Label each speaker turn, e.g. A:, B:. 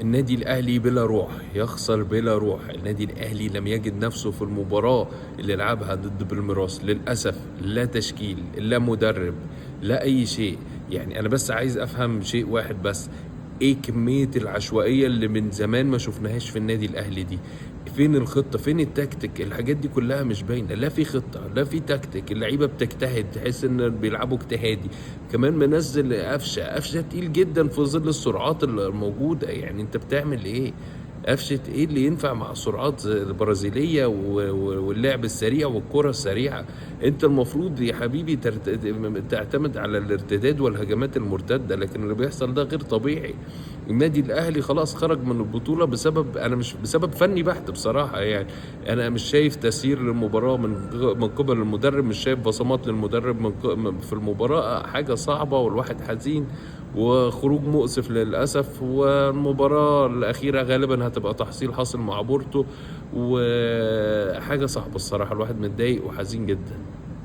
A: النادي الأهلي بلا روح، يخسر بلا روح. النادي الأهلي لم يجد نفسه في المباراة اللي لعبها ضد بالميراس، للأسف لا تشكيل، لا مدرب، لا أي شيء. يعني أنا بس عايز أفهم شيء واحد بس، إيه كمية العشوائية اللي من زمان ما شفناهاش في النادي الأهلي دي؟ فين الخطة؟ فين التكتيك؟ الحاجات دي كلها مش باينة، لا في خطة لا في تكتيك. اللعيبة بتجتهد، تحس ان بيلعبوا اجتهادي. كمان منزل قفشة تقيل جدا في ظل السرعات الموجودة. يعني انت بتعمل ايه؟ قفشة ايه اللي ينفع مع السرعات البرازيلية واللعب السريع والكرة السريعة؟ انت المفروض يا حبيبي تعتمد على الارتداد والهجمات المرتدة، لكن اللي بيحصل ده غير طبيعي. النادي الاهلي خلاص خرج من البطولة بسبب، انا مش بسبب فني بحت بصراحة يعني. انا مش شايف تسيير للمباراة من قبل المدرب، مش شايف بصمات للمدرب في المباراة. حاجة صعبة والواحد حزين، وخروج مؤسف للأسف. والمباراة الأخيرة غالبا هتبقى تحصيل حاصل مع بورتو، وحاجة صعبة الصراحة. الواحد متضايق وحزين جدا.